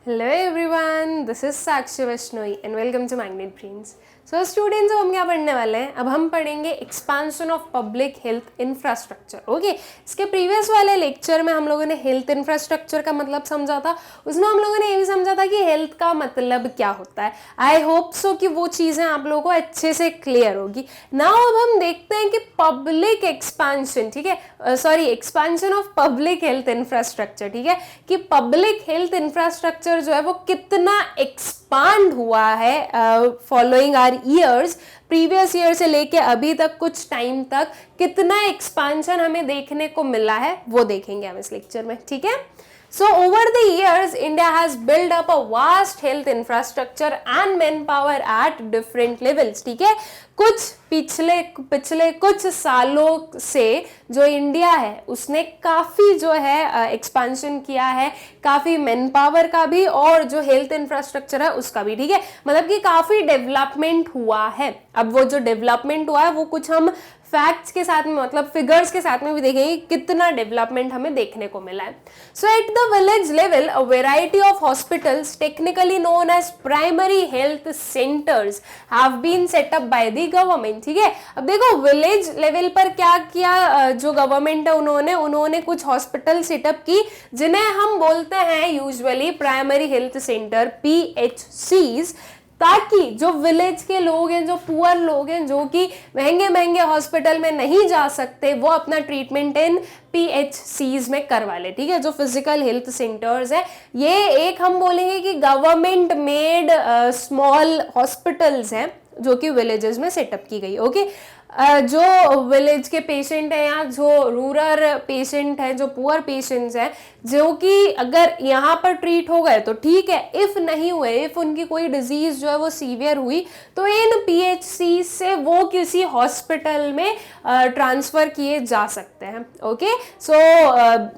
Hello everyone, this is Sakshi Vaishnoy and welcome to Magnet Brains. So students अब हम क्या पढ़ने वाले हैं, अब हम पढ़ेंगे expansion of public health infrastructure. Okay, इसके प्रीवियस वाले लेक्चर में हम लोगों ने हेल्थ इंफ्रास्ट्रक्चर का मतलब समझा था. उसमें हम लोगों ने ये भी समझा था कि हेल्थ का मतलब क्या होता है. आई होप सो कि वो चीज़ें आप लोगों को अच्छे से क्लियर होगी. नाउ अब हम देखते हैं कि पब्लिक एक्सपांशन, ठीक है, sorry expansion of public health infrastructure, ठीक है, कि पब्लिक हेल्थ इंफ्रास्ट्रक्चर जो है वो कितना एक्सपांड हुआ है following are years. Previous year से लेके अभी तक कुछ टाइम तक कितना एक्सपांशन हमें देखने को मिला है वो देखेंगे हम इस लेक्चर में, ठीक है. So over the years, India has built up a vast health infrastructure and manpower at different levels. ठीक है, कुछ पिछले कुछ सालों से जो इंडिया है उसने काफ़ी जो है एक्सपांशन किया है, काफ़ी मैन पावर का भी और जो हेल्थ इंफ्रास्ट्रक्चर है उसका भी, ठीक है. मतलब कि काफ़ी डेवलपमेंट हुआ है. अब वो जो डेवलपमेंट हुआ है वो कुछ हम फैक्ट्स के साथ में, मतलब फिगर्स के साथ में भी देखेंगे कितना डेवलपमेंट हमें देखने को मिला है. So at the village level a variety of hospitals technically known as primary health centres have been set up by the government. ठीक है, अब देखो विलेज लेवल पर क्या किया जो गवर्नमेंट है, उन्होंने कुछ हॉस्पिटल सेटअप की जिन्हें हम बोलते हैं usually primary health centre, PHCs, ताकि जो विलेज के लोग हैं, जो पुअर लोग हैं, जो कि महंगे हॉस्पिटल में नहीं जा सकते, वो अपना ट्रीटमेंट इन PHCs में करवा ले. ठीक है, जो फिजिकल हेल्थ सेंटर्स है, ये एक हम बोलेंगे कि गवर्नमेंट मेड स्मॉल हॉस्पिटल्स हैं जो कि विलेजेस में सेटअप की गई. ओके, जो विलेज के पेशेंट हैं या जो रूरल पेशेंट हैं, जो पुअर पेशेंट्स हैं, जो कि अगर यहाँ पर ट्रीट हो गए तो ठीक है, इफ़ नहीं हुए, इफ़ उनकी कोई डिजीज जो है वो सीवियर हुई तो इन PHC से वो किसी हॉस्पिटल में ट्रांसफ़र किए जा सकते हैं. ओके, सो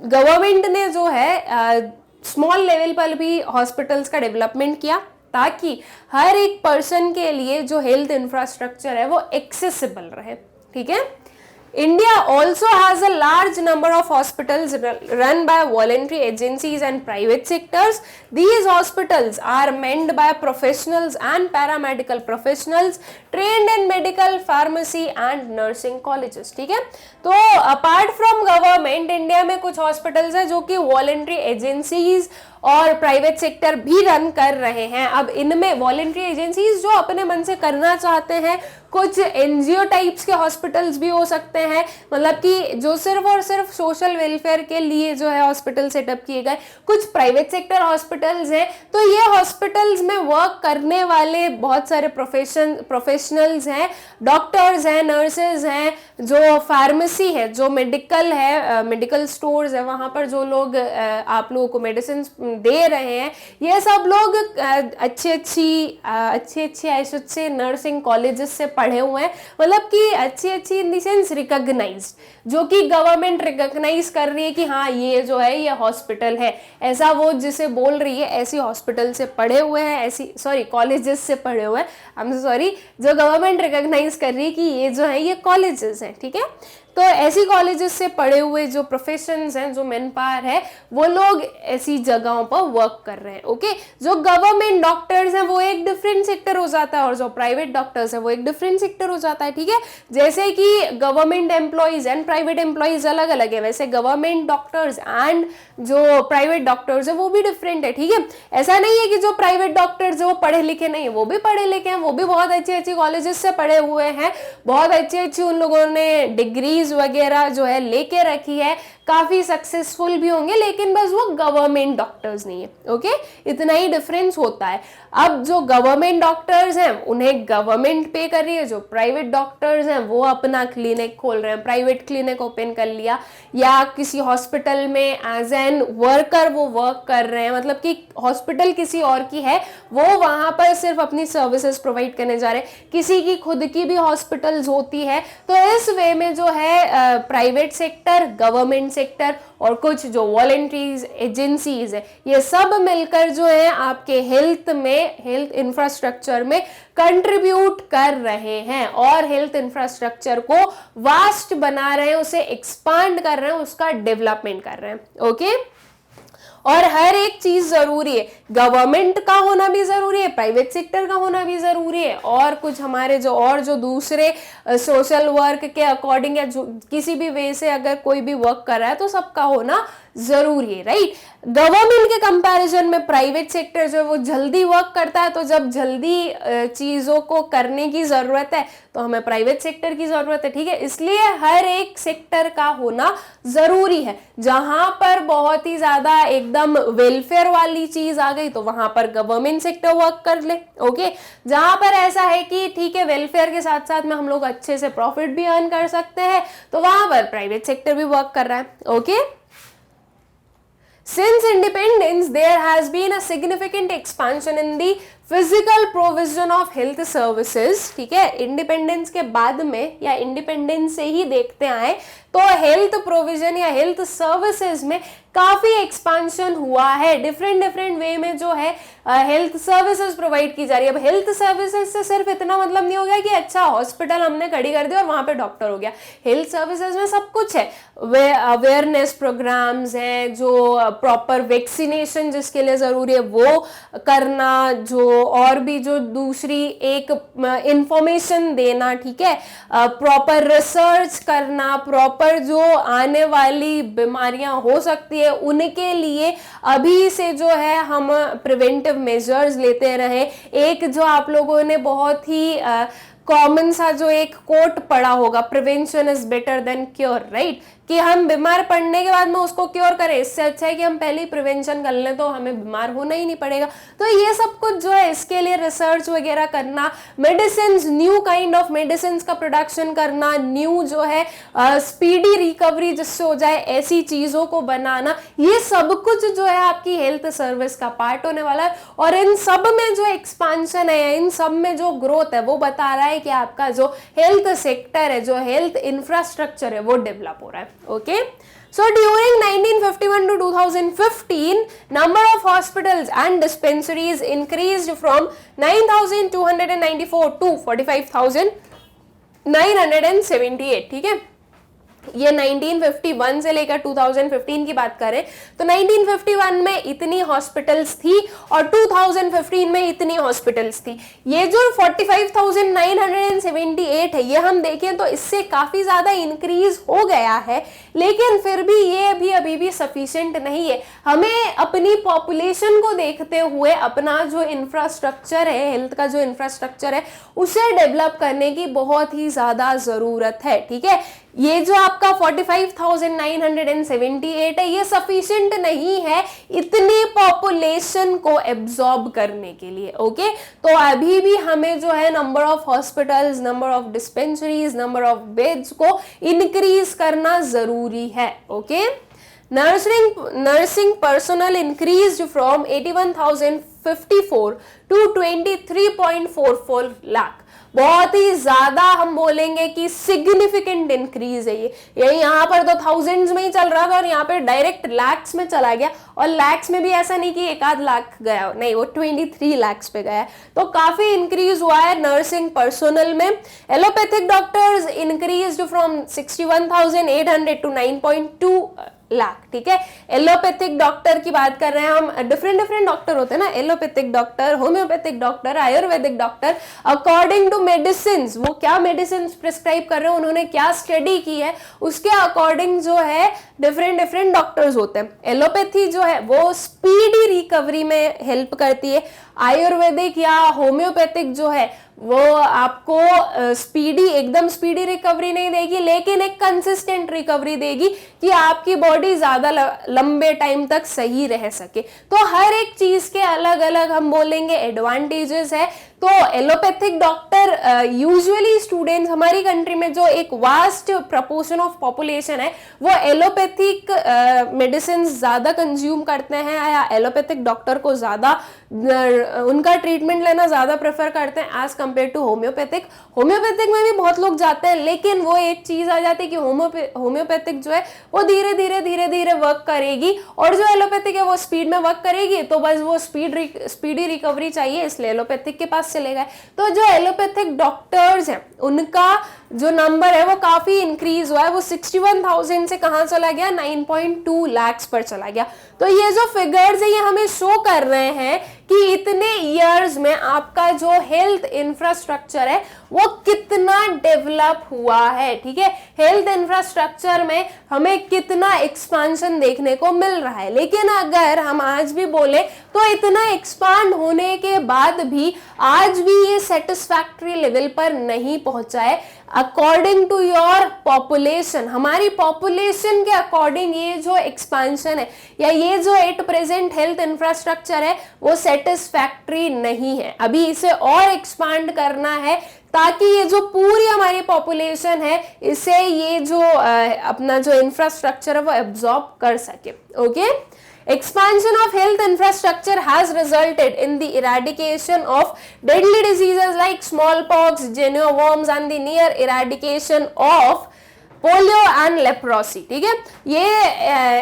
गवर्नमेंट ने जो है स्मॉल लेवल पर भी हॉस्पिटल्स का डेवलपमेंट किया ताकि हर एक पर्सन के लिए जो हेल्थ इंफ्रास्ट्रक्चर है वो एक्सेसिबल रहे. ठीक है, India also has a large number of hospitals run by voluntary agencies and private sectors. These hospitals are manned by professionals and paramedical professionals trained in medical, pharmacy and nursing colleges. ठीक है, तो apart from government, India में कुछ hospitals हैं जो कि voluntary agencies और private sector भी रन कर रहे हैं. अब इनमें वॉलेंट्री एजेंसीज जो अपने मन से करना चाहते हैं, कुछ NGO टाइप्स के हॉस्पिटल्स भी हो सकते हैं, मतलब कि जो सिर्फ और सिर्फ सोशल वेलफेयर के लिए जो है हॉस्पिटल सेटअप किए गए. कुछ प्राइवेट सेक्टर हॉस्पिटल्स हैं, तो ये हॉस्पिटल्स में वर्क करने वाले बहुत सारे प्रोफेशनल्स हैं, डॉक्टर्स हैं, नर्सेज हैं, जो फार्मेसी है, जो मेडिकल है, मेडिकल स्टोर्स है, वहाँ पर जो लोग आप लोगों को मेडिसिन दे रहे हैं, ये सब लोग अच्छी I should say nursing colleges से पढ़े हुए हैं. मतलब कि अच्छी इन द सेंस रिकॉग्नाइज्ड, जो कि गवर्नमेंट रिकॉग्नाइज कर रही है कि हाँ ये जो है ये हॉस्पिटल है, ऐसा वो जिसे बोल रही है ऐसी हॉस्पिटल से पढ़े हुए हैं, ऐसी कॉलेजेस से पढ़े हुए हैं, आई एम सॉरी, जो गवर्नमेंट रिकॉग्नाइज कर रही है कि ये जो है ये कॉलेजेस हैं. ठीक है, तो ऐसी कॉलेजेस से पढ़े हुए जो प्रोफेशंस हैं, जो मैन पावर है, वो लोग ऐसी जगहों पर वर्क कर रहे हैं. ओके, जो गवर्नमेंट डॉक्टर्स हैं वो एक डिफरेंट सेक्टर हो जाता है और जो प्राइवेट डॉक्टर्स हैं वो एक डिफरेंट सेक्टर हो जाता है. ठीक है, जैसे कि government employees and private employees अलग अलग है, वैसे गवर्नमेंट डॉक्टर्स एंड जो प्राइवेट डॉक्टर्स है वो भी डिफरेंट है. ठीक है, ऐसा नहीं है कि जो प्राइवेट डॉक्टर्स है वो पढ़े लिखे नहीं है, वो भी पढ़े लिखे हैं, वो भी बहुत अच्छी कॉलेजेस से पढ़े हुए हैं, बहुत अच्छी उन लोगों ने डिग्रीज वगैरह जो है लेके रखी है, काफी सक्सेसफुल भी होंगे, लेकिन बस वो गवर्नमेंट डॉक्टर्स नहीं है. ओके, इतना ही डिफरेंस होता है. अब जो गवर्नमेंट डॉक्टर्स हैं उन्हें गवर्नमेंट पे कर रही है, जो प्राइवेट डॉक्टर्स हैं वो अपना क्लिनिक खोल रहे हैं, प्राइवेट क्लिनिक ओपन कर लिया, या किसी हॉस्पिटल में एज एन वर्कर वो वर्क कर रहे हैं, मतलब कि हॉस्पिटल किसी और की है, वो वहां पर सिर्फ अपनी सर्विसेज प्रोवाइड करने जा रहे हैं. किसी की खुद की भी हॉस्पिटल्स होती है. तो इस वे में जो है प्राइवेट सेक्टर, गवर्नमेंट सेक्टर और कुछ जो वॉलंटरीज एजेंसीज है, ये सब मिलकर जो है आपके हेल्थ इंफ्रास्ट्रक्चर में कंट्रीब्यूट कर रहे हैं और हेल्थ इंफ्रास्ट्रक्चर को वास्ट बना रहे हैं, उसे एक्सपांड कर रहे हैं, उसका डेवलपमेंट कर रहे हैं. ओके, और हर एक चीज जरूरी है, गवर्नमेंट का होना भी जरूरी है, प्राइवेट सेक्टर का होना भी जरूरी है, और कुछ हमारे जो दूसरे सोशल वर्क के अकॉर्डिंग या जो किसी भी वे से अगर कोई भी वर्क कर रहा है तो सबका होना जरूरी है, राइट। गवर्नमेंट के कंपैरिजन में प्राइवेट सेक्टर जो है वो जल्दी वर्क करता है, तो जब जल्दी चीजों को करने की जरूरत है तो हमें प्राइवेट सेक्टर की जरूरत है, ठीक है। इसलिए हर एक सेक्टर का होना जरूरी है। जहां पर बहुत ही ज्यादा एकदम वेलफेयर वाली चीज आ गई तो वहां पर गवर्नमेंट सेक्टर वर्क कर ले, ओके। जहां पर ऐसा है कि ठीक है वेलफेयर के साथ साथ में हम लोग अच्छे से प्रॉफिट भी अर्न कर सकते हैं, तो वहां पर प्राइवेट सेक्टर भी वर्क कर रहा है, okay. Since independence, there has been a significant expansion in the physical provision of health services, ठीक है। इंडिपेंडेंस के बाद में या इंडिपेंडेंस से ही देखते आए तो हेल्थ प्रोविजन या हेल्थ सर्विसेज में काफी एक्सपांशन हुआ है। डिफरेंट वे में जो है हेल्थ सर्विसेज प्रोवाइड की जा रही है। अब हेल्थ सर्विसेज से सिर्फ इतना मतलब नहीं हो गया कि अच्छा हॉस्पिटल हमने खड़ी कर दिया और वहां पे डॉक्टर हो गया। हेल्थ सर्विसेज में सब कुछ है, अवेयरनेस प्रोग्राम्स हैं, जो प्रॉपर वैक्सीनेशन जिसके लिए जरूरी है वो करना, जो और भी जो दूसरी एक इंफॉर्मेशन देना, ठीक है, प्रॉपर रिसर्च करना, प्रॉपर जो आने वाली बीमारियां हो सकती है उनके लिए अभी से जो है हम प्रिवेंटिव मेजर्स लेते रहे। एक जो आप लोगों ने बहुत ही कॉमन सा जो एक कोट पढ़ा होगा, prevention is better than cure, right, कि हम बीमार पड़ने के बाद में उसको क्योर करें, इससे अच्छा है कि हम पहले ही प्रिवेंशन कर लें तो हमें बीमार होना ही नहीं पड़ेगा। तो ये सब कुछ जो है इसके लिए रिसर्च वगैरह करना, medicine, new kind of medicine का प्रोडक्शन करना, न्यू जो है स्पीडी रिकवरी जिससे हो जाए ऐसी चीजों को बनाना, ये सब कुछ जो है आपकी हेल्थ सर्विस का पार्ट होने वाला है। और इन सब में जो एक्सपांशन है, इन सब में जो ग्रोथ है वो बता रहा है कि आपका जो हेल्थ सेक्टर है, जो हेल्थ इंफ्रास्ट्रक्चर है वो डेवलप हो रहा है, okay. So during 1951 to 2015, number of hospitals and dispensaries increased from 9,294 to 45,978, ठीक है। ये 1951 से लेकर 2015 की बात करें तो 1951 में इतनी हॉस्पिटल्स थी और 2015 में इतनी हॉस्पिटल्स थी। ये जो 45,978 है, ये हम देखें तो इससे काफी ज्यादा इंक्रीज हो गया है, लेकिन फिर भी ये भी अभी भी सफिशिएंट नहीं है। हमें अपनी पॉपुलेशन को देखते हुए अपना जो इंफ्रास्ट्रक्चर है, हेल्थ का जो इंफ्रास्ट्रक्चर है, उसे डेवलप करने की बहुत ही ज्यादा जरूरत है, ठीक है। ये जो आपका 45,978 है, ये सफिशिएंट नहीं है इतनी पॉपुलेशन को एब्जॉर्ब करने के लिए, ओके। तो अभी भी हमें जो है number of hospitals, number of dispensaries, number of beds को इंक्रीज करना जरूरी है, okay. Nursing personnel increased from 81,054 to 23.44 lakh. बहुत ही ज्यादा हम बोलेंगे कि सिग्निफिकेंट इंक्रीज है ये यहाँ पर तो थाउजेंड्स में ही चल रहा था और यहाँ पे डायरेक्ट लैक्स में चला गया। और लैक्स में भी ऐसा नहीं कि एक आध लाख गया, नहीं, वो 23 लैक्स पे गया है। तो काफी इंक्रीज हुआ है नर्सिंग पर्सोनल में। Allopathic doctors increased from 61,800 to 9.2 lakh, ठीक है। एलोपैथिक डॉक्टर की बात कर रहे हैं हम, डिफरेंट डॉक्टर होते हैं ना, allopathic doctor, homeopathic doctor, ayurvedic doctor, according to medicine, वो क्या मेडिसिन प्रिस्क्राइब कर रहे हैं, उन्होंने क्या स्टडी की है, उसके अकॉर्डिंग जो है डिफरेंट डॉक्टर्स होते हैं। एलोपैथी जो है वो स्पीडी रिकवरी में हेल्प करती है, आयुर्वेदिक या होम्योपैथिक जो है वो आपको एकदम स्पीडी रिकवरी नहीं देगी, लेकिन एक कंसिस्टेंट रिकवरी देगी कि आपकी बॉडी ज्यादा लंबे टाइम तक सही रह सके। तो हर एक चीज के अलग अलग हम बोलेंगे एडवांटेजेस है। तो एलोपैथिक डॉक्टर यूजुअली स्टूडेंट्स, हमारी कंट्री में जो एक वास्ट प्रपोर्शन ऑफ पॉपुलेशन है वो एलोपैथिक मेडिसिन ज्यादा कंज्यूम करते हैं या एलोपैथिक डॉक्टर को ज्यादा उनका ट्रीटमेंट लेना ज्यादा प्रेफर करते हैं as compare to homeopathic. Homeopathic में भी बहुत लोग जाते हैं, लेकिन वो एक चीज आ जाती है कि होम्योपैथिक जो है वो धीरे धीरे वर्क करेगी और जो एलोपैथिक है वो स्पीड में वर्क करेगी। तो बस वो स्पीडी रिकवरी चाहिए, इसलिए एलोपैथिक के पास चले गए। तो जो एलोपैथिक डॉक्टर्स हैं उनका जो नंबर है वो काफी इंक्रीज हुआ है। वो 61,000 से कहां चला गया, 9.2 लाख पर चला गया। तो ये जो फिगर्स है ये हमें शो कर रहे हैं कि इतने ईयर्स में आपका जो हेल्थ इंफ्रास्ट्रक्चर है वो कितना डेवलप हुआ है, ठीक है। हेल्थ इंफ्रास्ट्रक्चर में हमें कितना एक्सपांशन देखने को मिल रहा है। लेकिन अगर हम आज भी बोले तो इतना एक्सपांड होने के बाद भी आज भी ये सेटिस्फैक्टरी लेवल पर नहीं पहुंचा है। अकॉर्डिंग टू योर पॉपुलेशन, हमारी पॉपुलेशन के अकॉर्डिंग ये जो एक्सपांशन है या ये जो एट प्रेजेंट हेल्थ इंफ्रास्ट्रक्चर है वो सेटिस्फैक्टरी नहीं है। अभी इसे और एक्सपांड करना है ताकि ये जो पूरी हमारी पॉपुलेशन है इसे ये जो अपना जो इंफ्रास्ट्रक्चर है वो एब्जॉर्ब कर सके। Okay, expansion of health infrastructure has resulted in the eradication of deadly diseases like smallpox, Guinea worms and the near eradication of polio and leprosy, ठीक है। ये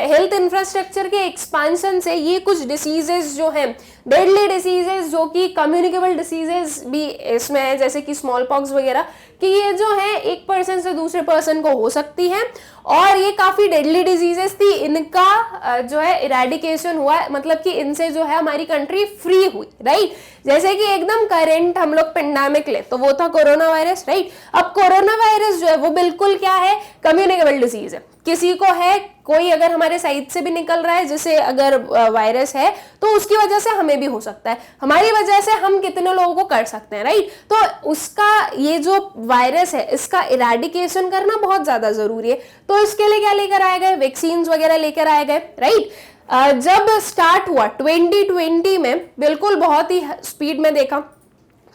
हेल्थ इंफ्रास्ट्रक्चर के एक्सपांशन से ये कुछ डिसीजेस जो हैं, डेडली डिसीजेस जो कि कम्युनिकेबल डिसीजेस भी इसमें है, जैसे कि स्मॉल पॉक्स वगैरह, कि ये जो है एक पर्सन से दूसरे पर्सन को हो सकती है और ये काफी डेडली डिजीजेस थी। इनका जो है इरेडिकेशन हुआ, मतलब कि इनसे जो है हमारी कंट्री फ्री हुई, राइट। जैसे कि एकदम करेंट हम लोग पेंडेमिक ले तो वो था कोरोना वायरस, राइट। अब कोरोना वायरस जो है वो बिल्कुल क्या है, कम्युनिकेबल डिजीज है। किसी को है, कोई अगर हमारे साइड से भी निकल रहा है जैसे अगर वायरस है तो उसकी वजह से हमें भी हो सकता है, हमारी वजह से हम कितने लोगों को कर सकते हैं, राइट। तो उसका ये जो वायरस है इसका इरेडिकेशन करना बहुत ज्यादा जरूरी है। तो इसके लिए क्या लेकर आए गए, वैक्सीन वगैरह लेकर आए गए, राइट। जब स्टार्ट हुआ 2020 में, बिल्कुल बहुत ही स्पीड में देखा,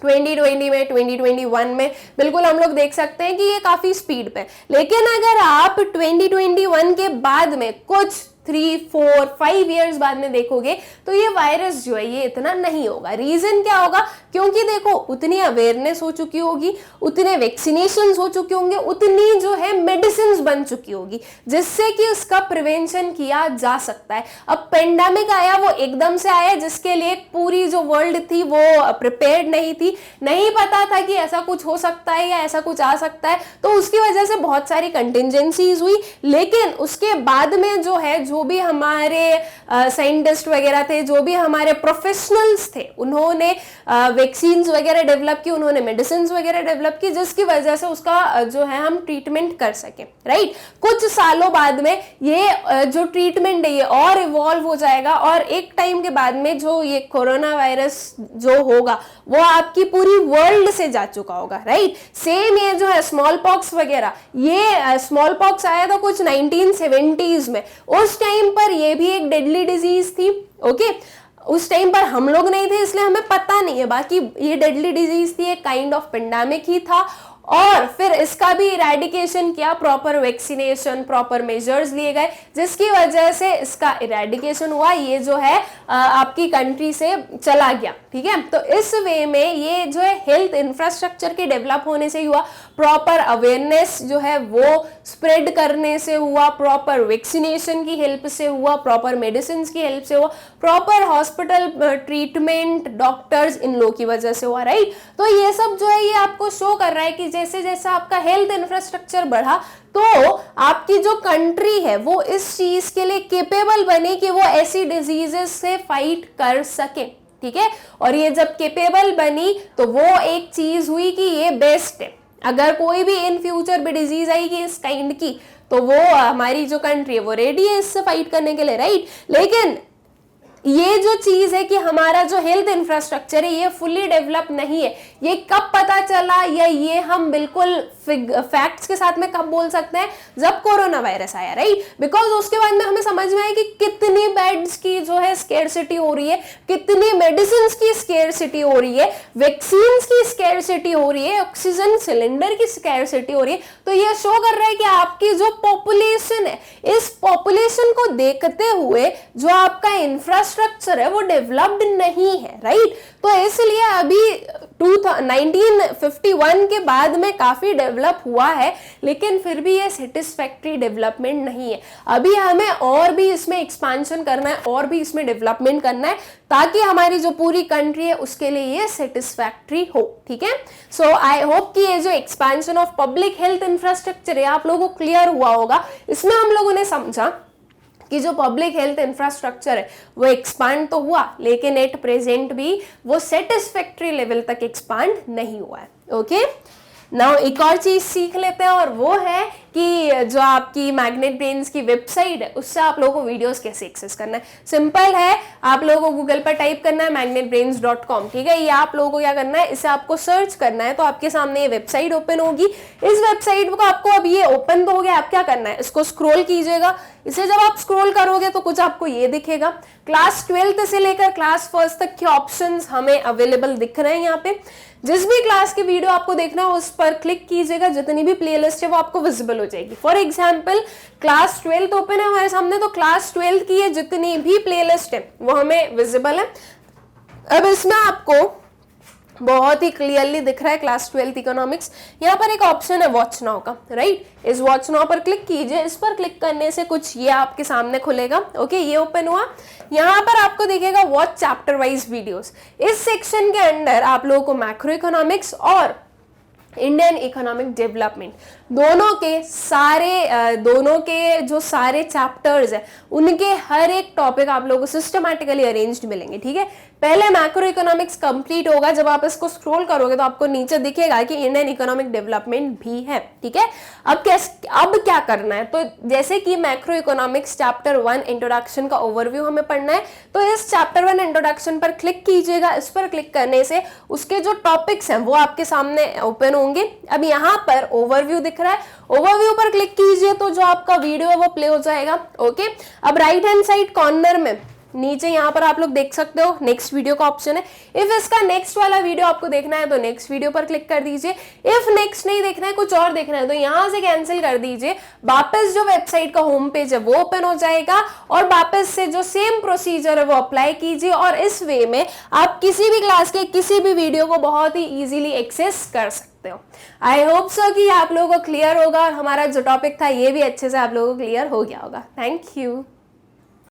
2020 में, 2021 में बिल्कुल हम लोग देख सकते हैं कि ये काफी स्पीड पे। लेकिन अगर आप 2021 के बाद में कुछ 3, 4, 5 ईयर्स बाद में देखोगे तो ये वायरस जो है ये इतना नहीं होगा। रीजन क्या होगा, क्योंकि देखो उतनी अवेयरनेस हो चुकी होगी, उतने वैक्सीनेशन हो चुके होंगे, उतनी जो है मेडिसिन बन चुकी होगी जिससे कि उसका प्रिवेंशन किया जा सकता है। अब पेंडेमिक आया, वो एकदम से आया जिसके लिए पूरी जो वर्ल्ड थी वो प्रिपेयर्ड नहीं थी, नहीं पता था कि ऐसा कुछ हो सकता है या ऐसा कुछ आ सकता है, तो उसकी वजह से बहुत सारी कंटिजेंसीज हुई। लेकिन उसके बाद में जो है, जो भी हमारे साइंटिस्ट वगैरह थे, जो भी हमारे प्रोफेशनल्स थे, उन्होंने वैक्सीन्स वगैरह डेवलप की, उन्होंने मेडिसिन वगैरह डेवलप की, जिसकी वजह से उसका जो है हम ट्रीटमेंट कर सके, राइट। कुछ सालों बाद में ये जो ट्रीटमेंट है ये और इवॉल्व हो जाएगा और एक टाइम के बाद में जो ये कोरोना वायरस जो होगा वो आपकी पूरी वर्ल्ड से जा चुका होगा, राइट। सेम ये जो है स्मॉल पॉक्स वगैरह, ये स्मॉल पॉक्स आया था कुछ 1970s में, उस टाइम पर ये भी एक डेडली डिजीज थी, ओके। उस टाइम पर हम लोग नहीं थे इसलिए हमें पता नहीं है, बाकी ये डेडली डिजीज थी, एक काइंड ऑफ पेंडेमिक ही था। और फिर इसका भी इरेडिकेशन किया, प्रॉपर वैक्सीनेशन, प्रॉपर मेजर्स लिए गए, जिसकी वजह से इसका इरेडिकेशन हुआ। ये जो है आपकी कंट्री से चला गया, ठीक है। तो इस वे में ये जो है हेल्थ इंफ्रास्ट्रक्चर के डेवलप होने से हुआ, प्रॉपर अवेयरनेस जो है वो स्प्रेड करने से हुआ, प्रॉपर वैक्सीनेशन की हेल्प से हुआ, प्रॉपर मेडिसिन की हेल्प से हुआ, प्रॉपर हॉस्पिटल ट्रीटमेंट, डॉक्टर्स, इन लोगों की वजह से हुआ, राइट। तो ये सब जो है ये आपको शो कर रहा है कि जैसे जैसे आपका हेल्थ इंफ्रास्ट्रक्चर बढ़ा तो आपकी जो कंट्री है वो इस चीज के लिए केपेबल बनी कि वो ऐसी डिजीजेस से फाइट कर सके, ठीक है। और ये जब केपेबल बनी तो वो एक चीज हुई कि ये बेस्ट है। अगर कोई भी इन फ्यूचर भी डिजीज आएगी इस काइंड की तो वो हमारी जो कंट्री है वो रेडी है इससे फाइट करने के लिए, राइट। लेकिन ये जो चीज है कि हमारा जो हेल्थ इंफ्रास्ट्रक्चर है ये फुली डेवलप नहीं है, ये कब पता चला या ये हम बिल्कुल फैक्ट्स के साथ में कब बोल सकते हैं, जब कोरोना वायरस आया, राइट। बिकॉज उसके बाद में हमें समझ में आया कि कितनी बेड्स की जो है स्केर्सिटी हो रही है, कितनी मेडिसिन की स्केर्सिटी हो रही है, वैक्सीन की स्केर्सिटी हो रही है, ऑक्सीजन सिलेंडर की स्केर्सिटी हो रही है। तो ये शो कर रहा है कि आपकी जो पॉपुलेशन है, इस पॉपुलेशन को देखते हुए जो आपका इंफ्रास्ट्रक्चर है वो डेवलप्ड नहीं है, राइट। तो इसलिए अभी 1951 के बाद में काफी डेवलप हुआ है, लेकिन फिर भी ये सेटिस्फैक्टरी डेवलपमेंट नहीं है। अभी हमें और भी इसमें एक्सपांशन करना है, और भी इसमें डेवलपमेंट करना है, ताकि हमारी जो पूरी कंट्री है उसके लिए ये सेटिस्फैक्टरी हो, ठीक है। सो आई होप कि ये जो expansion of public health infrastructure है आप लोगों को क्लियर हुआ होगा। इसमें हम लोगों ने समझा कि जो पब्लिक हेल्थ इंफ्रास्ट्रक्चर है वो एक्सपांड तो हुआ, लेकिन एट प्रेजेंट भी वो सेटिस्फैक्ट्री लेवल तक एक्सपांड नहीं हुआ है। ओके, नाउ एक और चीज सीख लेते हैं, और वो है कि जो आपकी मैग्नेट ब्रेन्स की वेबसाइट है उससे आप लोगों को वीडियोस कैसे एक्सेस करना है। सिंपल है, आप लोगों को गूगल पर टाइप करना है magnetbrains.com, ठीक है। ये आप लोगों को क्या करना है, इसे आपको सर्च करना है तो आपके सामने ये वेबसाइट ओपन होगी। इस वेबसाइट को आपको, अब ये ओपन तो हो गया, आप क्या करना है, इसको स्क्रॉल कीजिएगा। इसे जब आप स्क्रॉल करोगे तो कुछ आपको ये दिखेगा, क्लास 12th से लेकर क्लास 1st तक के ऑप्शंस हमें अवेलेबल दिख रहे हैं यहाँ पे। जिस भी क्लास की वीडियो आपको देखना हो उस पर क्लिक कीजिएगा, जितनी भी प्लेलिस्ट है वो आपको विजिबल हो जाएगी। For example class 12th open है हमारे सामने, तो क्लास 12th की ये जितनी भी प्लेलिस्ट है वो हमें विजिबल है। अब इसमें आपको बहुत ही क्लियरली दिख रहा है क्लास 12th इकोनॉमिक्स। यहाँ पर एक ऑप्शन है वॉच नाउ का, राइट। इस वॉच नाउ पर क्लिक कीजिए। इस पर क्लिक करने से कुछ ये आपके सामने खुलेगा। ओके, ये ओपन हुआ। यहाँ पर आपको दिखेगा वॉच चैप्टर वाइज वीडियोस। इस सेक्शन के अंदर आप लोगों को मैक्रो इकोनॉमिक्स और इंडियन इकोनॉमिक डेवलपमेंट दोनों के जो सारे चैप्टर्स हैं उनके हर एक टॉपिक आप लोगों को सिस्टमैटिकली अरेंज्ड मिलेंगे, ठीक है। पहले मैक्रो इकोनॉमिक्स कंप्लीट होगा, जब आप इसको स्क्रॉल करोगे तो आपको नीचे दिखेगा कि इंडियन इकोनॉमिक डेवलपमेंट भी है, ठीक है। अब क्या करना है, तो जैसे कि मैक्रो इकोनॉमिक्स चैप्टर 1 इंट्रोडक्शन का ओवरव्यू हमें पढ़ना है, तो इस चैप्टर 1 इंट्रोडक्शन पर क्लिक कीजिएगा। इस पर क्लिक करने से उसके जो टॉपिक्स हैं वो आपके सामने ओपन होंगे। अब यहाँ पर ओवरव्यू दिख रहा है, ओवरव्यू पर क्लिक कीजिए तो जो आपका वीडियो है वो प्ले हो जाएगा। ओके, अब राइट हैंड साइड कॉर्नर में नीचे यहाँ पर आप लोग देख सकते हो नेक्स्ट वीडियो का ऑप्शन है। इफ इसका नेक्स्ट वाला वीडियो आपको देखना है तो नेक्स्ट वीडियो पर क्लिक कर दीजिए। इफ नेक्स्ट नहीं देखना है, कुछ और देखना है, तो यहाँ से कैंसिल कर दीजिए। वापस जो वेबसाइट का होम पेज है वो ओपन हो जाएगा और वापस से जो सेम प्रोसीजर है वो अप्लाई कीजिए, और इस वे में आप किसी भी क्लास के किसी भी वीडियो को बहुत ही इजीली एक्सेस कर सकते हो। आई होप सो कि आप लोगों को क्लियर होगा और हमारा जो टॉपिक था ये भी अच्छे से आप लोगों को क्लियर हो गया होगा। Thank you.